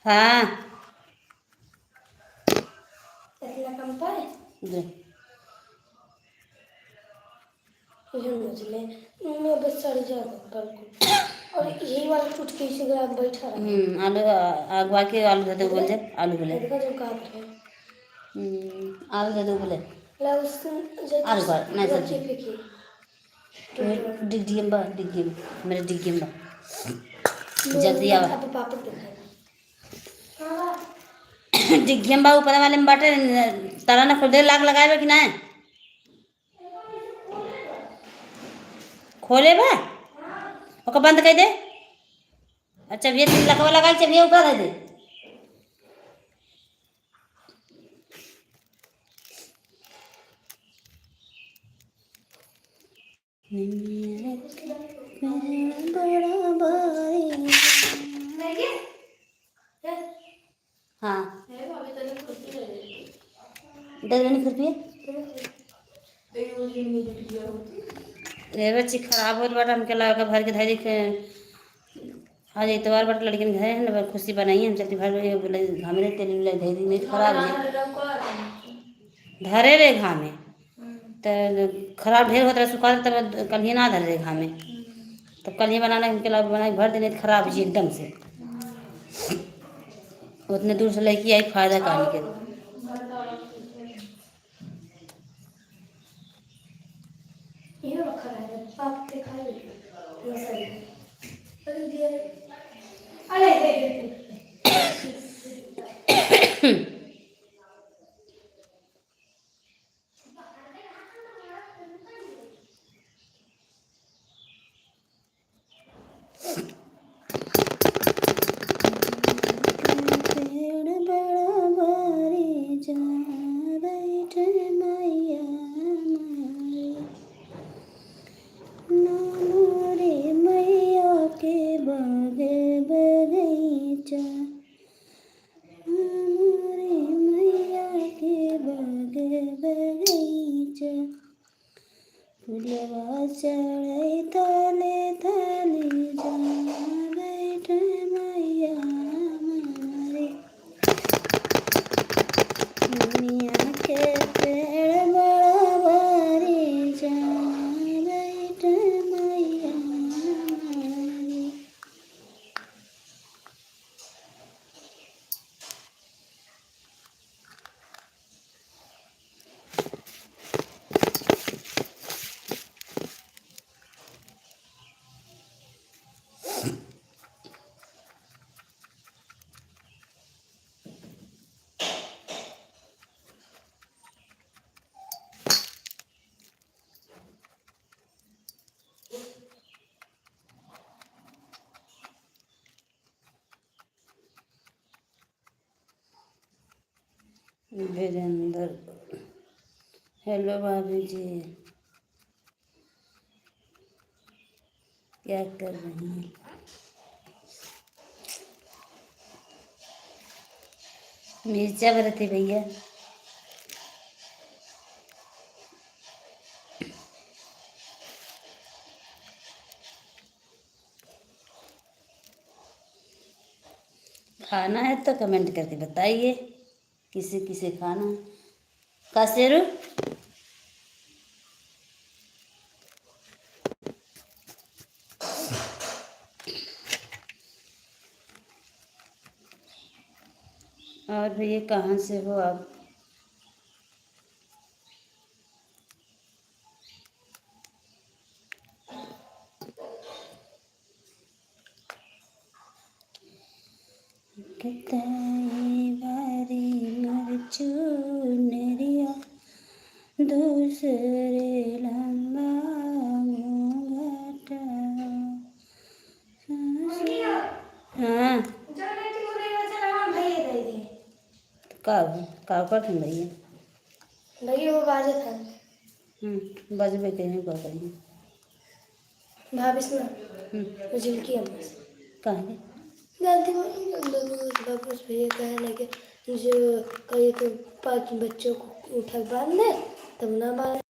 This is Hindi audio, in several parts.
हाँ इतना कम पाए दे। मुझे मैं बस चढ़ जाता कल को। और यही वाला टूट के इसी ग्राम बैठा रहा। आलू अगवा के आलू दे दो बोल, जब आलू बोले देखो जो काट रहे आलू दे दो बोले आलू का नहीं सब्जी डिग्गी मेरे डिग्गी में जल्दी आवा अब पापड़ दिखाएगा। डिग्गी में ऊपर वाले में बाटे ताला ना खोल दे, लाग लगाए कि नहीं खोले बा ओका बंद कर दे। अच्छा ये लकवा लगा चलिए ऊपर दे दे। हाँ दे देनी खुरपी बच्ची खराब हो बाटा हमके लगा भर के धैर्य के आज इतवार बट लड़किन घर है ना खुशी बनाई हम चलती भर बोले घामे तेल धैर्य नहीं खराब है धरे रे घामे तो खराब ढेर होता है सुखा तब कल ही ना धरे रे घामे तब कल ही बनाना हमके लगा बना भर देने खराब जी एकदम से उतने दूर से लड़की आई फायदा कहानी के ये रखा है पाप के खाए ये सही अरे फुलवा चढ़े थाले थाली जा बैठ मैया हमारी दुनिया के पेड़ बड़ा भारी जा बैठ मैया हमारी। वीरेंद्र हेलो भाभी जी क्या कर रही हैं मिर्चा बरती भैया खाना है तो कमेंट करके बताइए किसे किसे खाना है कासेरू और भैया कहाँ से हो आप कितनी बारी मरचू नेरिया दूसरे लंबा घाटा हाँ का कठिन भैया भैया वो बाजे था बजबे के हैं का करिए भाभी सुना झुमकी अम्मा से कहेंगे जानती हो बाबूस भैया कहने लगे जो कहीं तो 5 बच्चों को उठा बांध दे तब ना बांध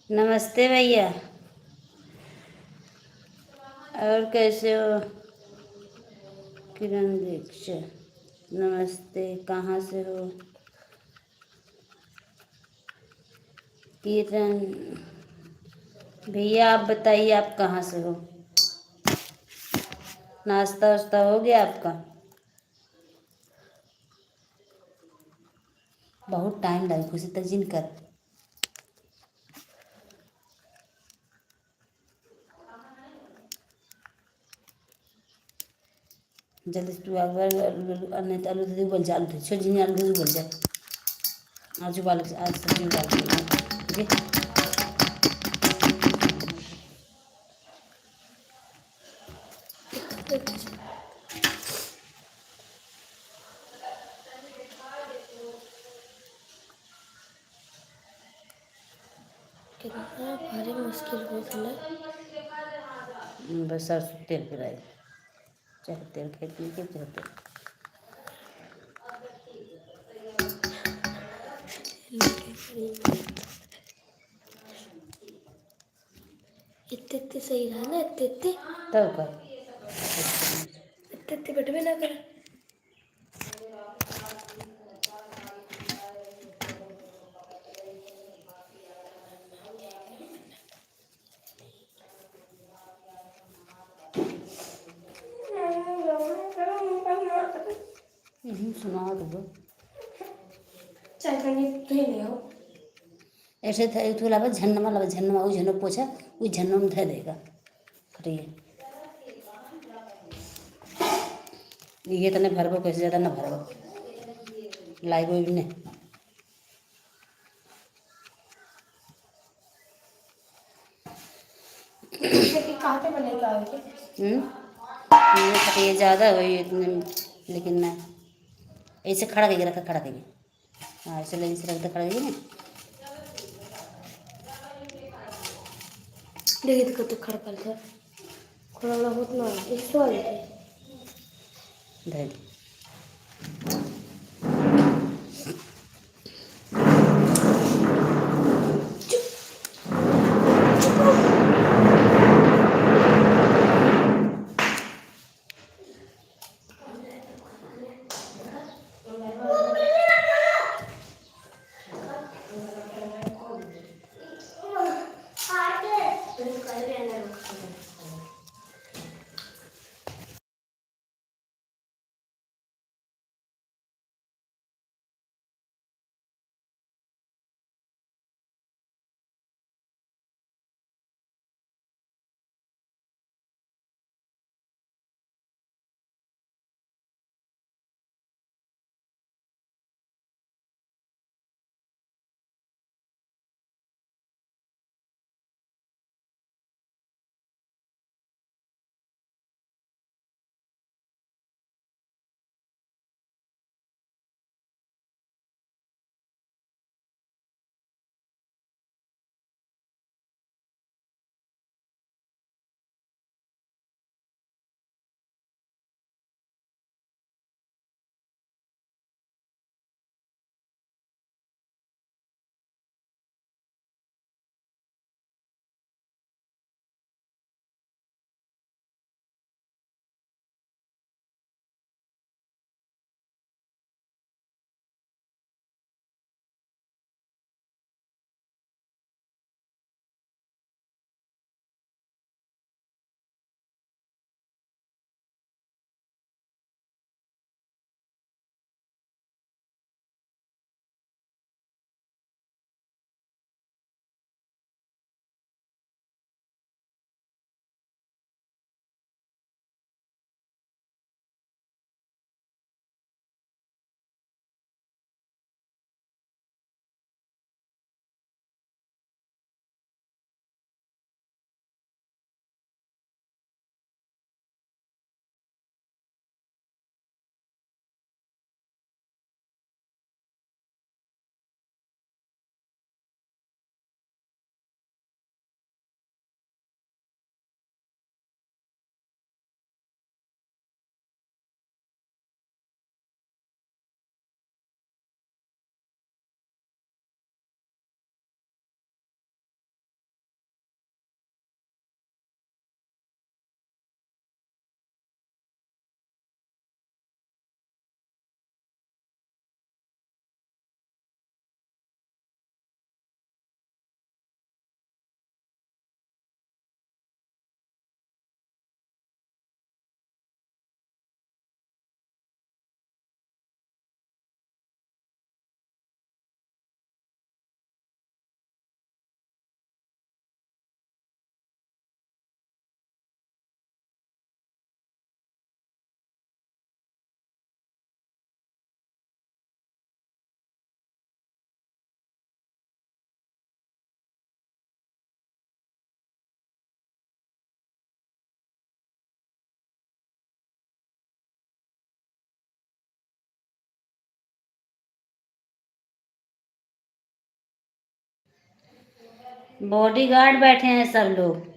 नमस्ते भैया। और कैसे हो? किरण दीक्षित, नमस्ते, कहाँ से हो? किरण भैया, आप बताइए आप कहाँ से हो? नाश्ता वास्ता हो गया आपका? बहुत टाइम लगे खुशी तक जिन कर। जल्दी से तू अगर नहीं तो आलू दे उबल जा, आलू दे छोड़ जी, आलू दे उबल जा। आज उबाल आज सब्जी उबाल के ठीक है। कितना भारी मुश्किल हो गया। बस सरसों तेल पिराई, चाहे तेल खेत में के चाहे तेल। इतने इतने सही रहा ना, इतने इतने तब कर इतने इतने बट भी ना कर। सुना दो चाय पानी तो ही नहीं हो। ऐसे तू लावा झन्नमा लावा, झन्नमा वो झन्नो पोछा वो झन्नो में धर देगा कटिए। ये तो नहीं भरबो, कैसे ज़्यादा ना भरबो, लाइबो भी नहीं। कहाँ पे बनेगा? ये कटिए ज़्यादा हुई इतने, लेकिन नहीं ऐसे खड़ा करके रखा, खड़ा करके। हाँ ऐसे लाइन से रख दे, खड़ा करके ना। देखिए तो खड़ा कर था, खड़ा बहुत ना इस वाले धर बॉडीगार्ड बैठे हैं सब लोग।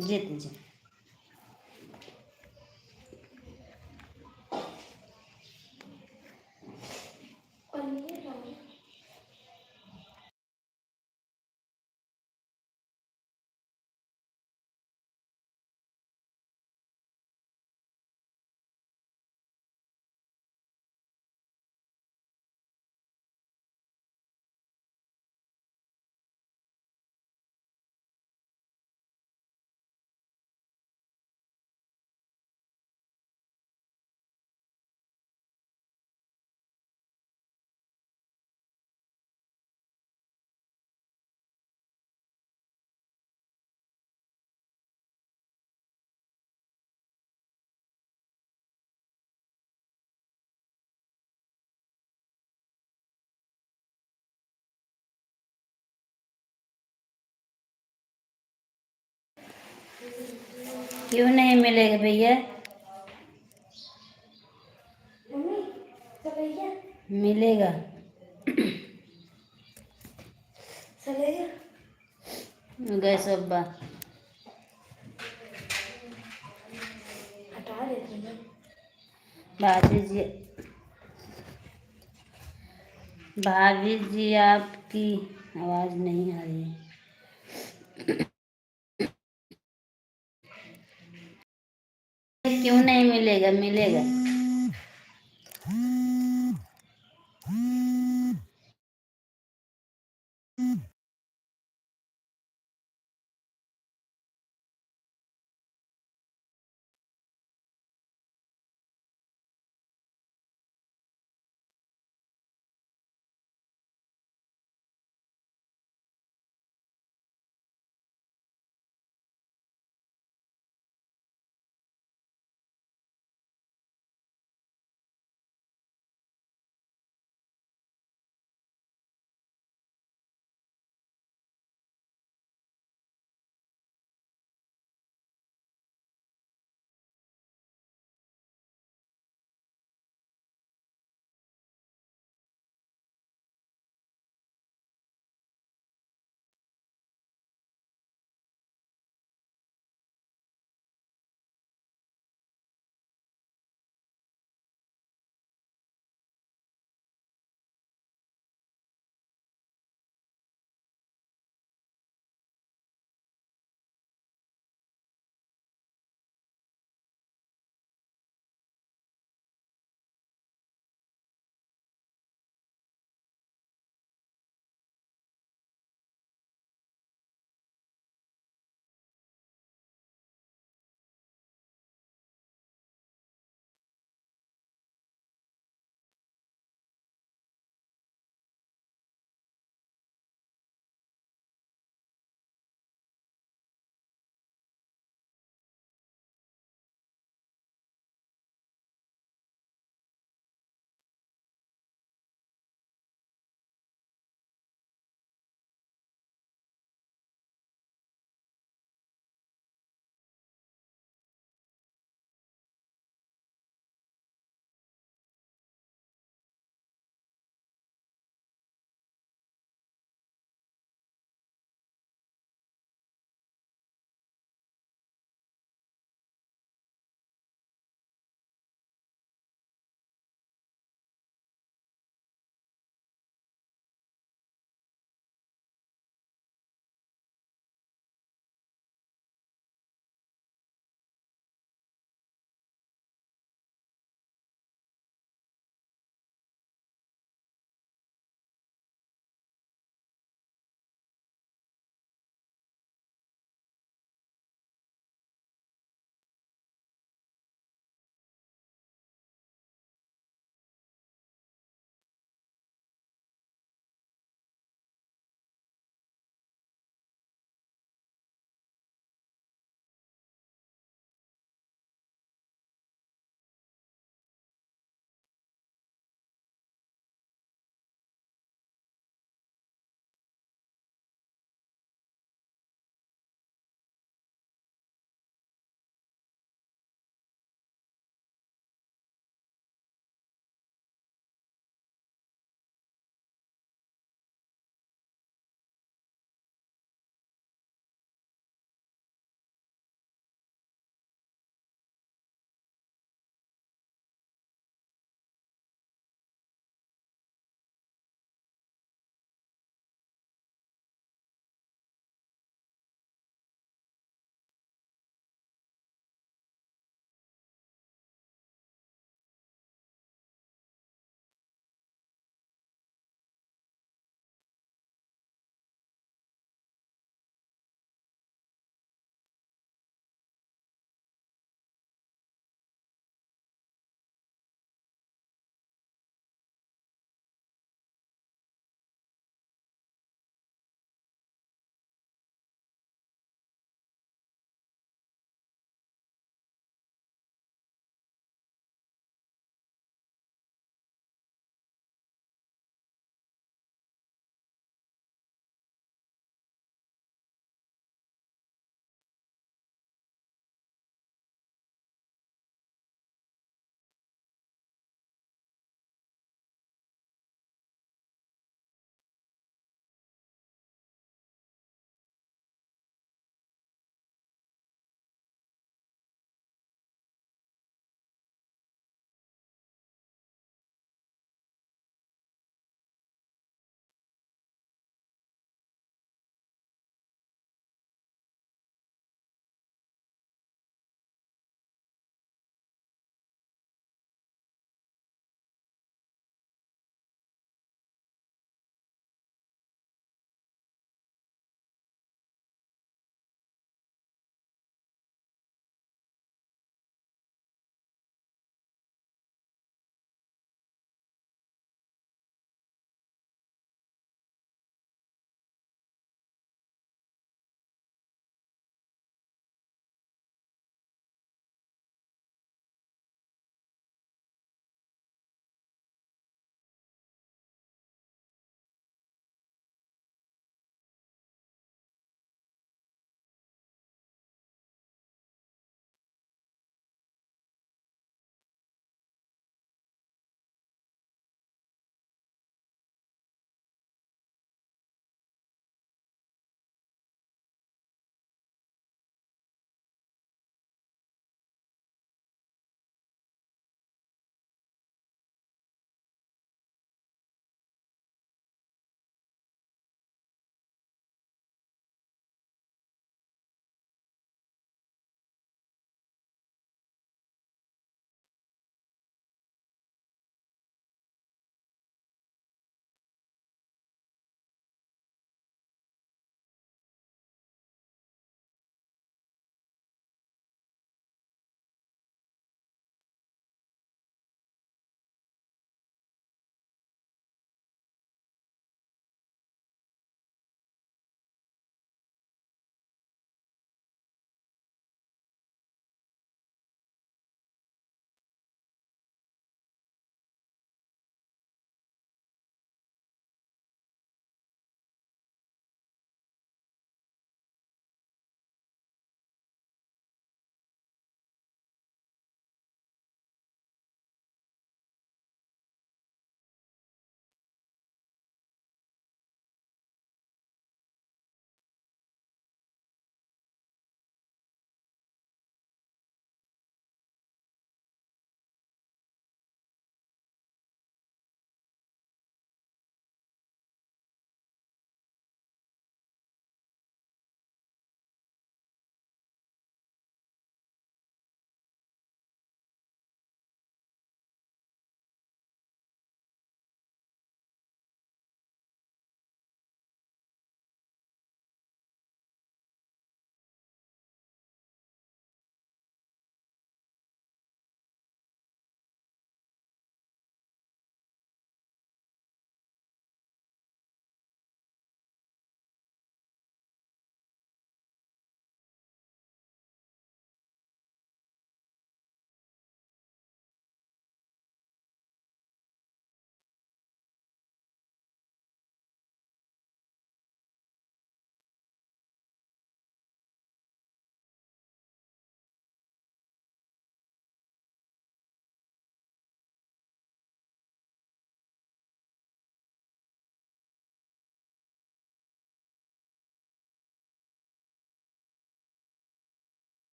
जीत जी। क्यों नहीं मिलेगा भैया? मम्मी चलेगा मिलेगा। चलेगा गैस अब्बा हटा देते हैं। भाभी जी आपकी आवाज़ नहीं आ रही है। क्यों नहीं मिलेगा? मिलेगा।